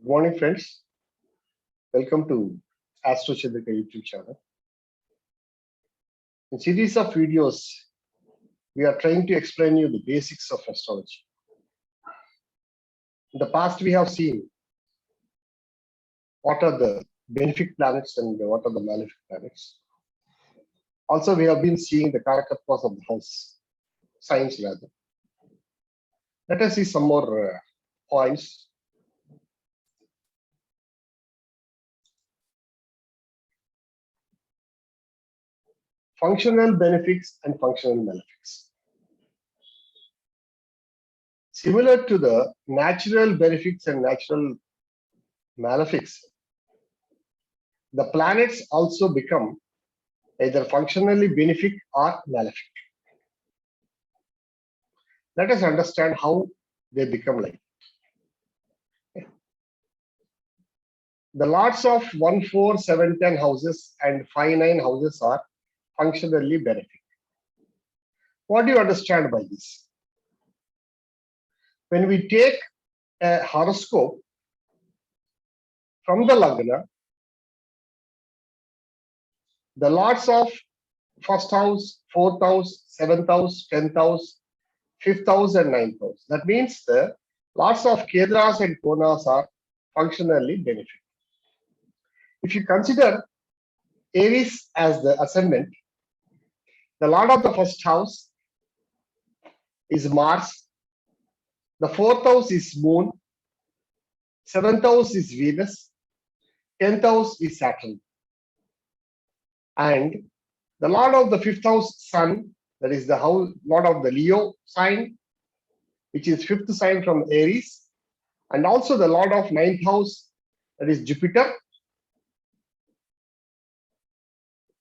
Good morning, friends. Welcome to Astro Chandrika YouTube channel. In series of videos, we are trying to explain you the basics of astrology. In the past, we have seen what are the benefic planets and what are the malefic planets. Also, we have been seeing the Karakattvas of the house, signs rather. Let us see some more points. Functional benefics and functional malefics. Similar to the natural benefics and natural malefics, the planets also become either functionally benefic or malefic. Let us understand how they become like. The lots of 1, 4, 7, 10 houses and 5, 9 houses are functionally benefic. What do you understand by this? When we take a horoscope from the Lagna, the lots of first house, fourth house, seventh house, 10th house, fifth house, and ninth house. That means the lots of Kedras and Konas are functionally benefic. If you consider Aries as the ascendant, the lord of the first house is Mars, the fourth house is Moon, seventh house is Venus, 10th house is Saturn. And the lord of the fifth house, Sun, that is the house, lord of the Leo sign, which is fifth sign from Aries, and also the lord of ninth house, that is Jupiter,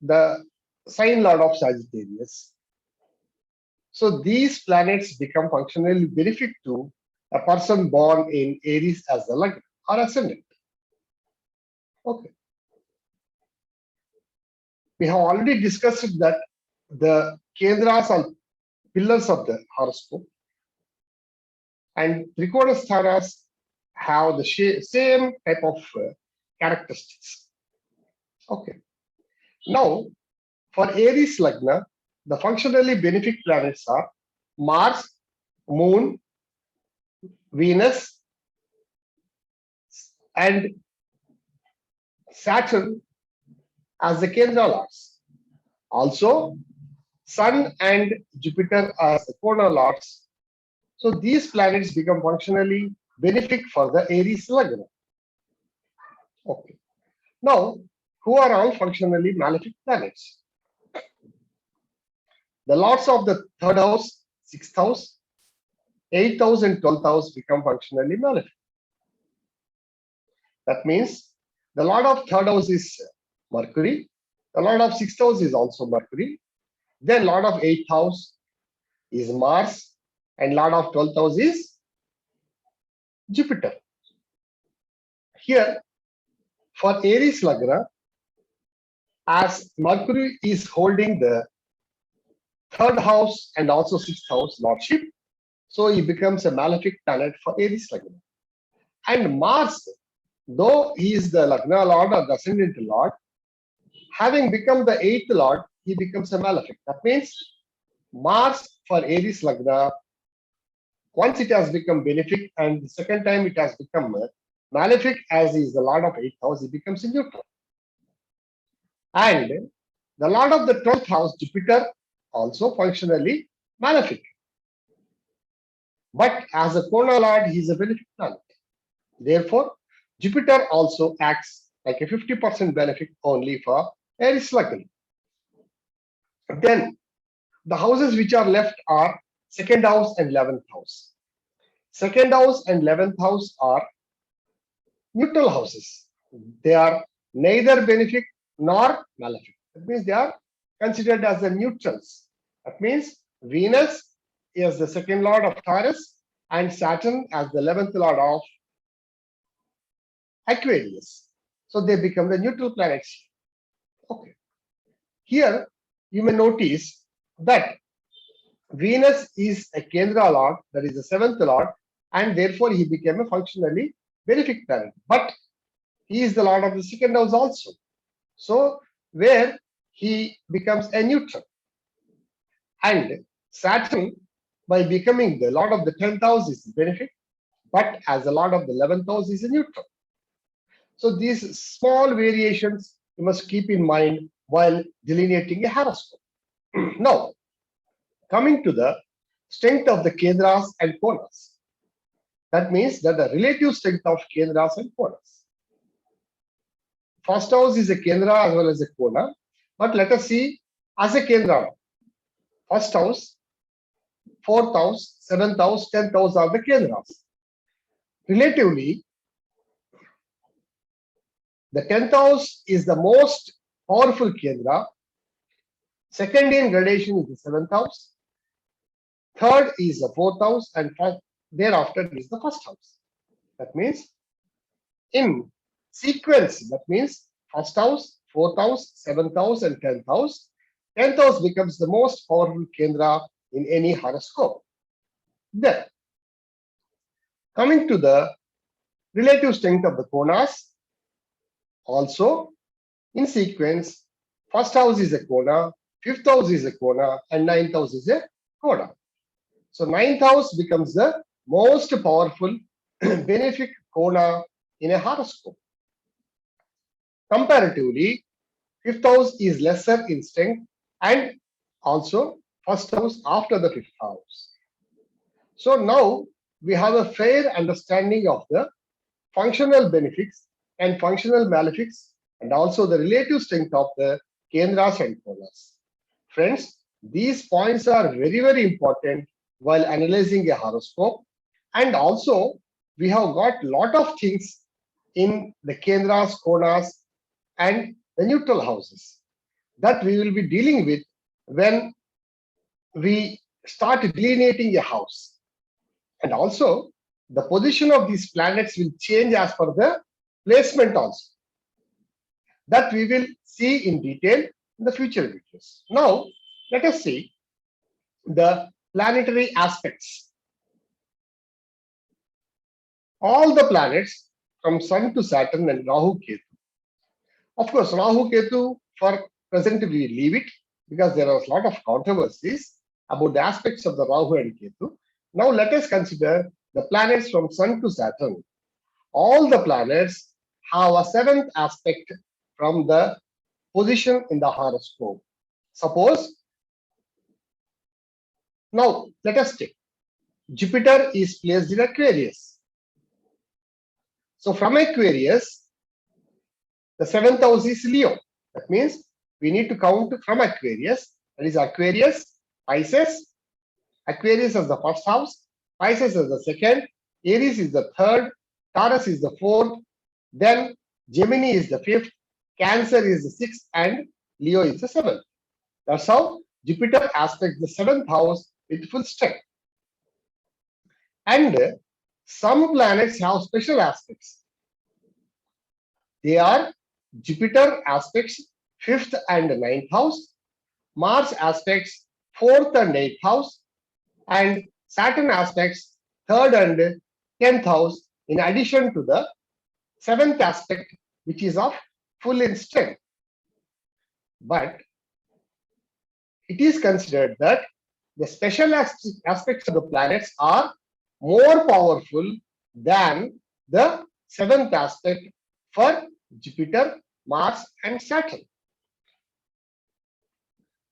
the sign lord of Sagittarius. So these planets become functionally benefic to a person born in Aries as the Lagna or ascendant. Okay. We have already discussed that the Kendras are pillars of the horoscope, and Trikonasthanas have the same type of characteristics. Okay. Now, for Aries Lagna, the functionally benefic planets are Mars, Moon, Venus, and Saturn as the Kendra lords. Also, Sun and Jupiter as the Kona lords. So these planets become functionally benefic for the Aries Lagna. Okay. Now, who are all functionally malefic planets? The lords of the third house, sixth house, 8th house, and 12th house become functionally malefic. That means the lord of third house is Mercury, the lord of sixth house is also Mercury, then lord of eighth house is Mars, and lord of 12th house is Jupiter. Here, for Aries Lagna, as Mercury is holding the third house and also sixth house lordship, so he becomes a malefic planet for Aries Lagna. And Mars, though he is the Lagna lord or the ascendant lord, having become the eighth lord, he becomes a malefic. That means Mars for Aries Lagna, once it has become benefic, and the second time it has become malefic as he is the lord of eighth house, he becomes a neutral. And the lord of the 12th house, Jupiter, also functionally malefic. But as a Kona lord, he is a benefic planet. Therefore, Jupiter also acts like a 50% benefic only for Aries Lagna. Then, the houses which are left are second house and 11th house. Second house and 11th house are neutral houses. They are neither benefic nor malefic. That means they are considered as the neutrals. That means Venus is the second lord of Taurus and Saturn as the 11th lord of Aquarius. So they become the neutral planets. Okay. Here you may notice that Venus is a Kendra lord, that is the 7th lord, and therefore he became a functionally benefic planet, but he is the lord of the second house also. So where he becomes a neutral. And Saturn, by becoming the lord of the 10th house, is benefic, but as the lord of the 11th house is a neutral. So these small variations you must keep in mind while delineating a horoscope. Now, coming to the strength of the Kendras and Konas. That means that the relative strength of Kendras and Konas. First house is a Kendra as well as a Kona, but let us see as a Kendra. First house, fourth house, seventh house, 10th house are the Kendras. Relatively, the 10th house is the most powerful Kendra. Second in gradation is the 7th house. Third is the 4th house, and thereafter is the first house. That means in sequence, that means first house, 4th house, 7th house, and 10th house. 10th house becomes the most powerful Kendra in any horoscope. Then, coming to the relative strength of the Konas, also in sequence, first house is a Kona, 5th house is a Kona, and 9th house is a Kona. So 9th house becomes the most powerful benefic Kona in a horoscope. Comparatively, 5th house is lesser in strength and also first house after the 5th house. So now we have a fair understanding of the functional benefics and functional malefics and also the relative strength of the Kendras and Konas. Friends, these points are very, very important while analyzing a horoscope, and also we have got a lot of things in the Kendras, Konas, and the neutral houses that we will be dealing with when we start delineating a house. And also the position of these planets will change as per the placement also. That we will see in detail in the future videos. Now, let us see the planetary aspects. All the planets from Sun to Saturn and Rahu Ketu. Of course, Rahu Ketu for present we leave it because there are a lot of controversies about the aspects of the Rahu and Ketu. Now let us consider the planets from Sun to Saturn. All the planets have a seventh aspect from the position in the horoscope. Suppose, now let us take Jupiter is placed in Aquarius. So from Aquarius, the seventh house is Leo. That means we need to count from Aquarius. That is Aquarius, Pisces. Aquarius is the first house, Pisces is the second, Aries is the third, Taurus is the fourth, then Gemini is the fifth, Cancer is the sixth, and Leo is the seventh. That's how Jupiter aspects the seventh house with full strength. And some planets have special aspects. They are Jupiter aspects 5th and 9th house, Mars aspects 4th and 8th house, and Saturn aspects 3rd and 10th house, in addition to the 7th aspect, which is of full in strength. But it is considered that the special aspects of the planets are more powerful than the 7th aspect for Jupiter, Mars, and Saturn.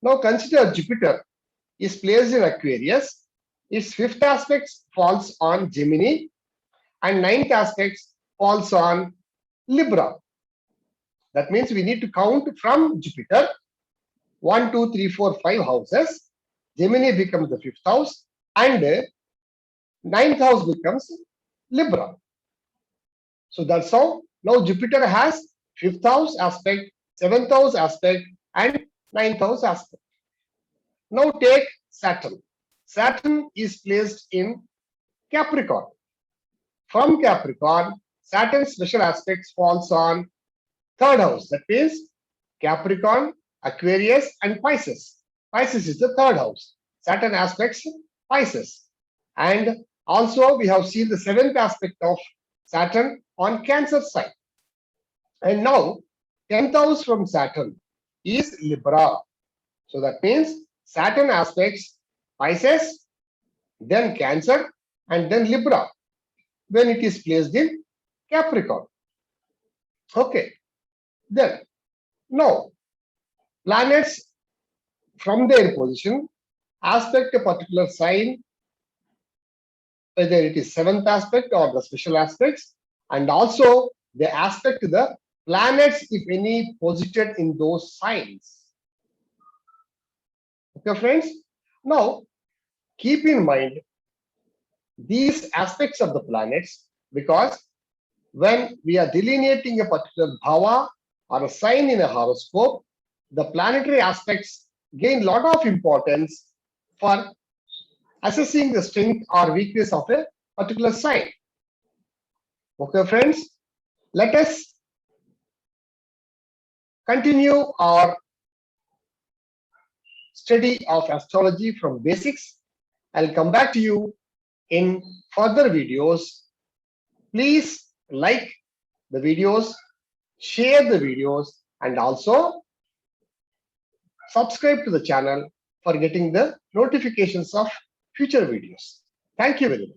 Now consider Jupiter is placed in Aquarius. Its 5th aspect falls on Gemini and 9th aspect falls on Libra. That means we need to count from Jupiter 1, 2, 3, 4, 5 houses. Gemini becomes the 5th house and 9th house becomes Libra. So that's how now Jupiter has 5th house aspect, 7th house aspect, and 9th house aspect. Now take Saturn. Saturn is placed in Capricorn. From Capricorn, Saturn's special aspects falls on 3rd house. That means Capricorn, Aquarius, and Pisces. Pisces is the 3rd house. Saturn aspects Pisces. And also we have seen the 7th aspect of Saturn on Cancer sign. And now 10th house from Saturn is Libra. So that means Saturn aspects Pisces, then Cancer, and then Libra when it is placed in Capricorn. Okay, then now planets from their position aspect a particular sign, whether it is seventh aspect or the special aspects, and also they aspect the planets, if any, posited in those signs. Okay, friends. Now, keep in mind these aspects of the planets because when we are delineating a particular bhava or a sign in a horoscope, the planetary aspects gain lot of importance for assessing the strength or weakness of a particular sign. Okay, friends, let us continue our study of astrology from basics. I'll come back to you in further videos. Please like the videos, share the videos, and also subscribe to the channel for getting the notifications of future videos. Thank you very much.